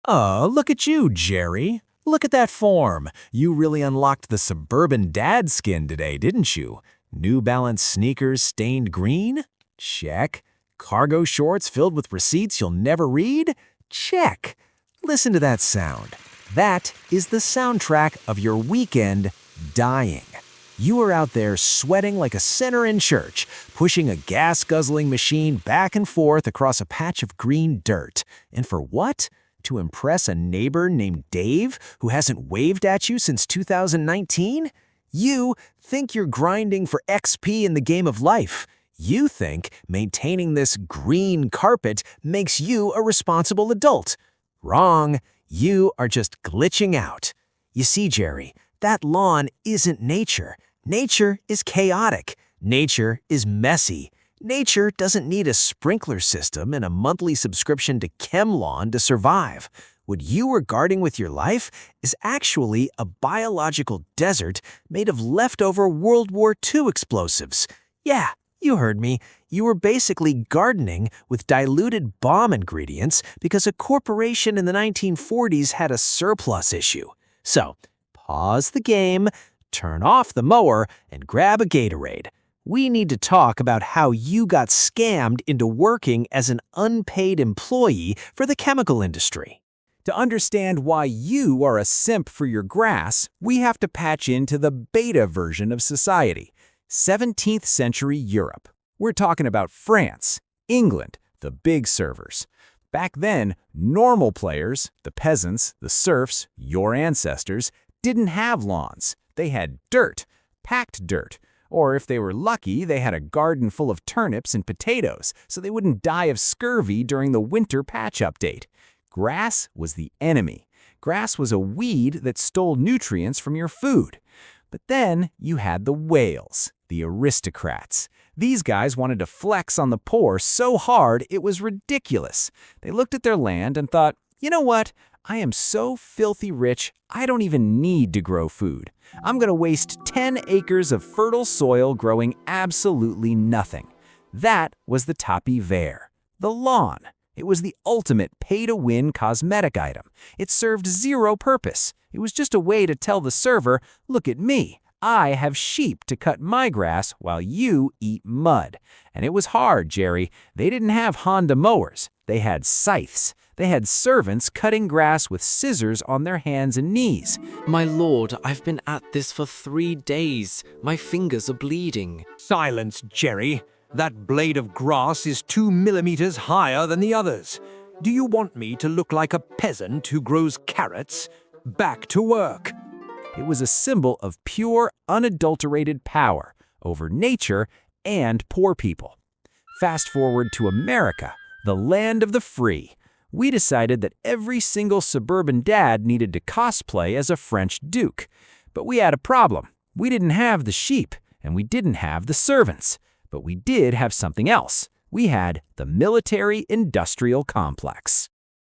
Oh, look at you, Jerry. Look at that form. You really unlocked the suburban dad skin today, didn't you? New Balance sneakers stained green? Check. Cargo shorts filled with receipts you'll never read? Check. Listen to that sound. That is the soundtrack of your weekend dying. You are out there sweating like a sinner in church, pushing a gas-guzzling machine back and forth across a patch of green dirt. And for what? To impress a neighbor named Dave who hasn't waved at you since 2019? You think you're grinding for XP in the game of life. You think maintaining this green carpet makes you a responsible adult. Wrong. You are just glitching out. You see, Jerry, that lawn isn't nature. Nature is chaotic. Nature is messy. Nature doesn't need a sprinkler system and a monthly subscription to ChemLawn to survive. What you are guarding with your life is actually a biological desert made of leftover World War II explosives. Yeah, you heard me. You were basically gardening with diluted bomb ingredients because a corporation in the 1940s had a surplus issue. So, pause the game, turn off the mower, and grab a Gatorade. We need to talk about how you got scammed into working as an unpaid employee for the chemical industry. To understand why you are a simp for your grass, we have to patch into the beta version of society, 17th century Europe. We're talking about France, England, the big servers. Back then, normal players, the peasants, the serfs, your ancestors, didn't have lawns. They had dirt, packed dirt. Or if they were lucky, they had a garden full of turnips and potatoes, so they wouldn't die of scurvy during the winter patch update. Grass was the enemy. Grass was a weed that stole nutrients from your food. But then you had the whales, the aristocrats. These guys wanted to flex on the poor so hard it was ridiculous. They looked at their land and thought, you know what? I am so filthy rich, I don't even need to grow food. I'm going to waste 10 acres of fertile soil growing absolutely nothing. That was the tapis vert, the lawn. It was the ultimate pay-to-win cosmetic item. It served zero purpose. It was just a way to tell the server, look at me. I have sheep to cut my grass while you eat mud. And it was hard, Jerry. They didn't have Honda mowers. They had scythes. They had servants cutting grass with scissors on their hands and knees. My lord, I've been at this for 3 days. My fingers are bleeding. Silence, Jerry. That blade of grass is 2 millimeters higher than the others. Do you want me to look like a peasant who grows carrots? Back to work. It was a symbol of pure, unadulterated power over nature and poor people. Fast forward to America, the land of the free. We decided that every single suburban dad needed to cosplay as a French duke. But we had a problem. We didn't have the sheep, and we didn't have the servants. But we did have something else. We had the military-industrial complex.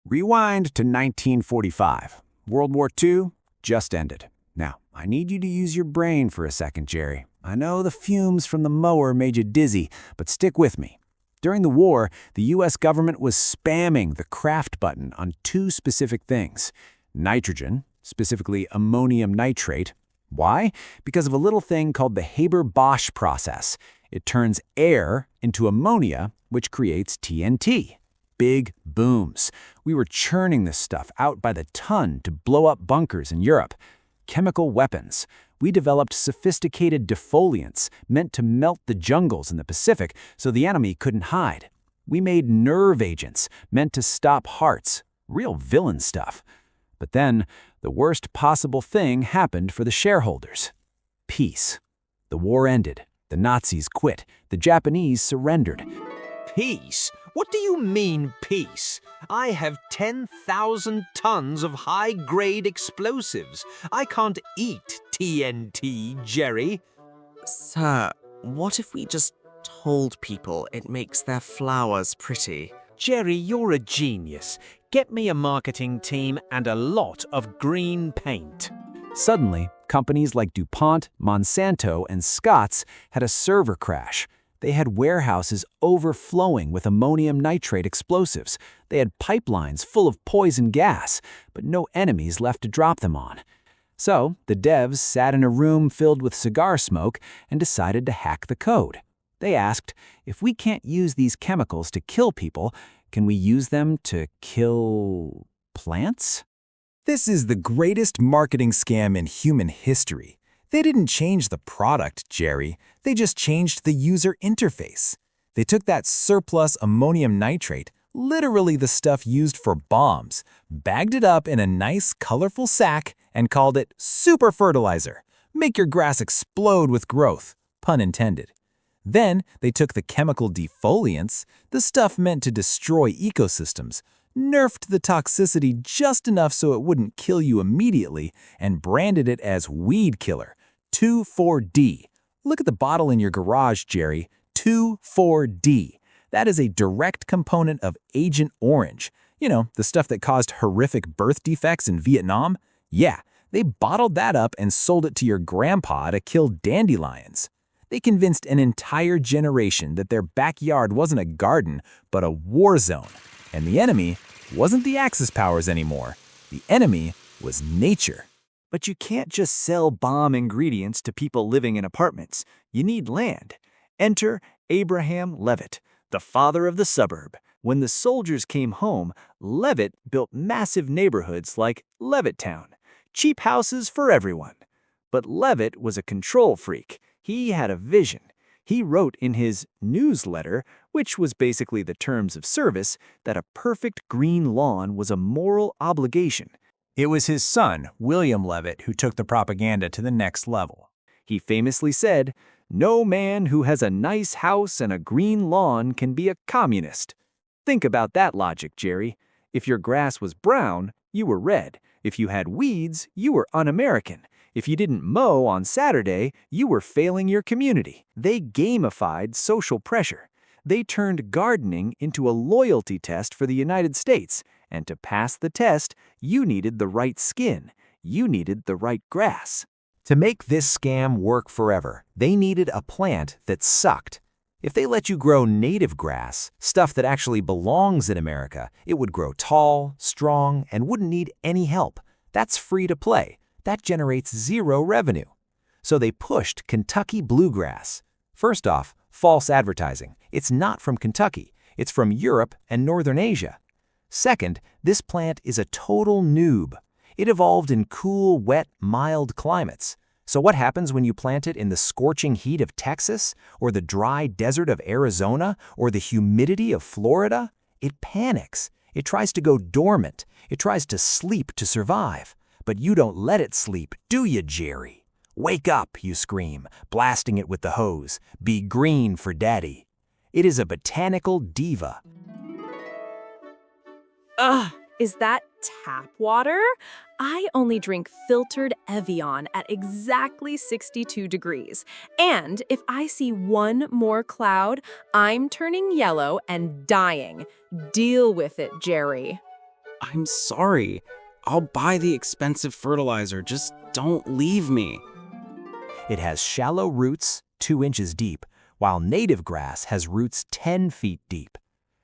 Rewind to 1945. World War II just ended. Now, I need you to use your brain for a second, Jerry. I know the fumes from the mower made you dizzy, but stick with me. During the war, the U.S. government was spamming the craft button on 2 specific things. Nitrogen, specifically ammonium nitrate. Why? Because of a little thing called the Haber-Bosch process. It turns air into ammonia, which creates TNT. Big booms. We were churning this stuff out by the ton to blow up bunkers in Europe. Chemical weapons. We developed sophisticated defoliants meant to melt the jungles in the Pacific so the enemy couldn't hide. We made nerve agents meant to stop hearts. Real villain stuff. But then, the worst possible thing happened for the shareholders. Peace. The war ended. The Nazis quit. The Japanese surrendered. Peace? What do you mean, peace? I have 10,000 tons of high-grade explosives. I can't eat TNT, Jerry. Sir, what if we just told people it makes their flowers pretty? Jerry, you're a genius. Get me a marketing team and a lot of green paint. Suddenly, companies like DuPont, Monsanto, and Scotts had a server crash. They had warehouses overflowing with ammonium nitrate explosives. They had pipelines full of poison gas, but no enemies left to drop them on. So the devs sat in a room filled with cigar smoke and decided to hack the code. They asked, if we can't use these chemicals to kill people, can we use them to kill plants? This is the greatest marketing scam in human history. They didn't change the product, Jerry. They just changed the user interface. They took that surplus ammonium nitrate, literally the stuff used for bombs, bagged it up in a nice, colorful sack, and called it super fertilizer. Make your grass explode with growth, pun intended. Then they took the chemical defoliants, the stuff meant to destroy ecosystems, nerfed the toxicity just enough so it wouldn't kill you immediately, and branded it as weed killer, 2,4-D. Look at the bottle in your garage, Jerry, 2,4-D. That is a direct component of Agent Orange. You know, the stuff that caused horrific birth defects in Vietnam? Yeah, they bottled that up and sold it to your grandpa to kill dandelions. They convinced an entire generation that their backyard wasn't a garden, but a war zone. And the enemy wasn't the Axis powers anymore. The enemy was nature. But you can't just sell bomb ingredients to people living in apartments. You need land. Enter Abraham Levitt, the father of the suburb. When the soldiers came home, Levitt built massive neighborhoods like Levitttown, cheap houses for everyone. But Levitt was a control freak. He had a vision. He wrote in his newsletter, which was basically the terms of service, that a perfect green lawn was a moral obligation. It was his son, William Levitt, who took the propaganda to the next level. He famously said, "No man who has a nice house and a green lawn can be a communist." Think about that logic, Jerry. If your grass was brown, you were red. If you had weeds, you were un-American. If you didn't mow on Saturday, you were failing your community. They gamified social pressure. They turned gardening into a loyalty test for the United States. And to pass the test, you needed the right skin. You needed the right grass. To make this scam work forever, they needed a plant that sucked. If they let you grow native grass, stuff that actually belongs in America, it would grow tall, strong, and wouldn't need any help. That's free to play. That generates zero revenue. So they pushed Kentucky bluegrass. First off, false advertising. It's not from Kentucky. It's from Europe and Northern Asia. Second, this plant is a total noob. It evolved in cool, wet, mild climates. So what happens when you plant it in the scorching heat of Texas, or the dry desert of Arizona, or the humidity of Florida? It panics. It tries to go dormant. It tries to sleep to survive. But you don't let it sleep, do you, Jerry? Wake up, you scream, blasting it with the hose. Be green for daddy. It is a botanical diva. Ugh, is that tap water? I only drink filtered Evian at exactly 62 degrees. And if I see one more cloud, I'm turning yellow and dying. Deal with it, Jerry. I'm sorry. I'll buy the expensive fertilizer. Just don't leave me. It has shallow roots, 2 inches deep, while native grass has roots 10 feet deep.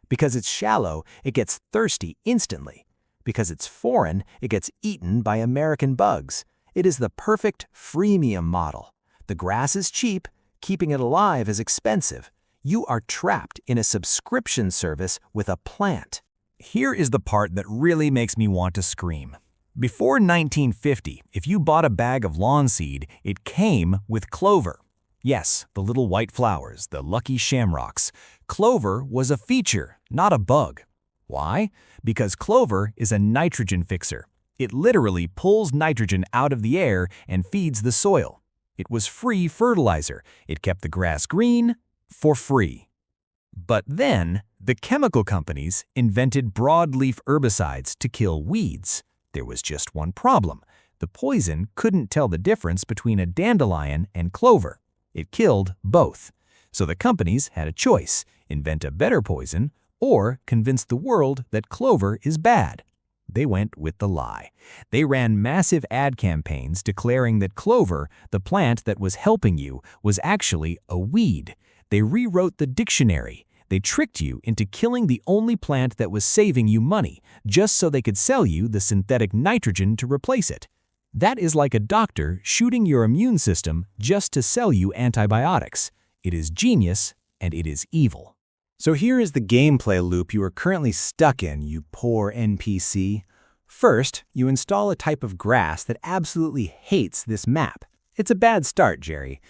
Because it's shallow, it gets thirsty instantly. Because it's foreign, it gets eaten by American bugs. It is the perfect freemium model. The grass is cheap, keeping it alive is expensive. You are trapped in a subscription service with a plant. Here is the part that really makes me want to scream. Before 1950, if you bought a bag of lawn seed, it came with clover. Yes, the little white flowers, the lucky shamrocks. Clover was a feature, not a bug. Why? Because clover is a nitrogen fixer. It literally pulls nitrogen out of the air and feeds the soil. It was free fertilizer. It kept the grass green for free. But then, the chemical companies invented broadleaf herbicides to kill weeds. There was just one problem. The poison couldn't tell the difference between a dandelion and clover. It killed both. So the companies had a choice: invent a better poison or convince the world that clover is bad. They went with the lie. They ran massive ad campaigns declaring that clover, the plant that was helping you, was actually a weed. They rewrote the dictionary. They tricked you into killing the only plant that was saving you money, just so they could sell you the synthetic nitrogen to replace it. That is like a doctor shooting your immune system just to sell you antibiotics. It is genius, and it is evil. So here is the gameplay loop you are currently stuck in, you poor NPC. First, you install a type of grass that absolutely hates this map. It's a bad start, Jerry.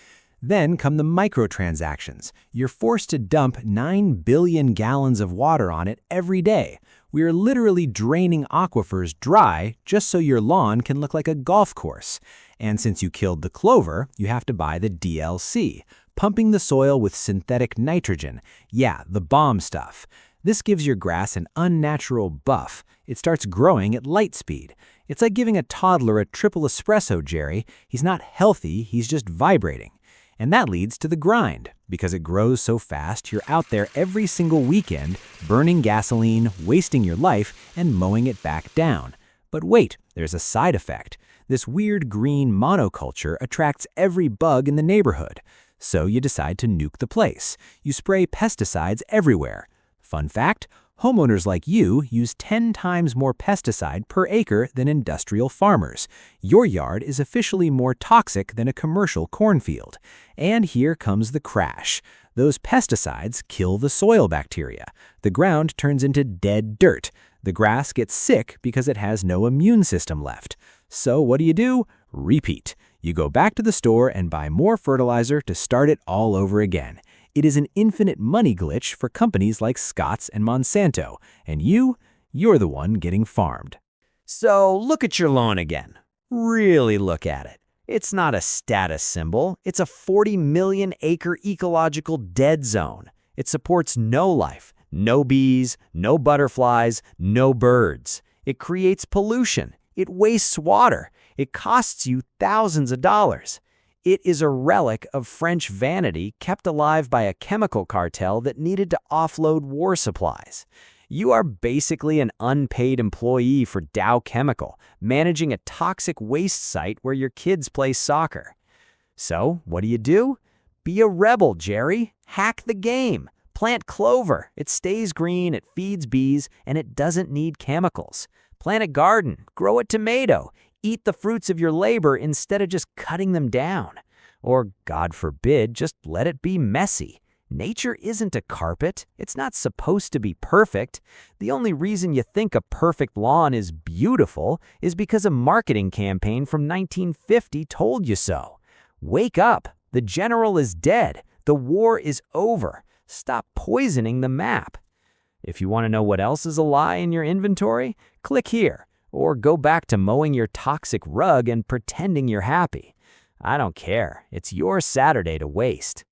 Then come the microtransactions. You're forced to dump 9 billion gallons of water on it every day. We are literally draining aquifers dry just so your lawn can look like a golf course. And since you killed the clover, you have to buy the DLC, pumping the soil with synthetic nitrogen. Yeah, the bomb stuff. This gives your grass an unnatural buff. It starts growing at light speed. It's like giving a toddler a triple espresso, Jerry. He's not healthy, he's just vibrating. And that leads to the grind. Because it grows so fast, you're out there every single weekend, burning gasoline, wasting your life, and mowing it back down. But wait, there's a side effect. This weird green monoculture attracts every bug in the neighborhood. So you decide to nuke the place. You spray pesticides everywhere. Fun fact, homeowners like you use 10 times more pesticide per acre than industrial farmers. Your yard is officially more toxic than a commercial cornfield. And here comes the crash. Those pesticides kill the soil bacteria. The ground turns into dead dirt. The grass gets sick because it has no immune system left. So what do? Repeat. You go back to the store and buy more fertilizer to start it all over again. It is an infinite money glitch for companies like Scotts and Monsanto, and you're the one getting farmed. So look at your lawn again. Really look at it. It's not a status symbol. It's a 40 million acre ecological dead zone. It supports no life, no bees, no butterflies, no birds. It creates pollution. It wastes water. It costs you thousands of dollars. It is a relic of French vanity kept alive by a chemical cartel that needed to offload war supplies. You are basically an unpaid employee for Dow Chemical, managing a toxic waste site where your kids play soccer. So, what do? Be a rebel, Jerry. Hack the game. Plant clover. It stays green, it feeds bees, and it doesn't need chemicals. Plant a garden. Grow a tomato. Eat the fruits of your labor instead of just cutting them down. Or, God forbid, just let it be messy. Nature isn't a carpet. It's not supposed to be perfect. The only reason you think a perfect lawn is beautiful is because a marketing campaign from 1950 told you so. Wake up. The general is dead. The war is over. Stop poisoning the map. If you want to know what else is a lie in your inventory, click here. Or go back to mowing your toxic rug and pretending you're happy. I don't care. It's your Saturday to waste.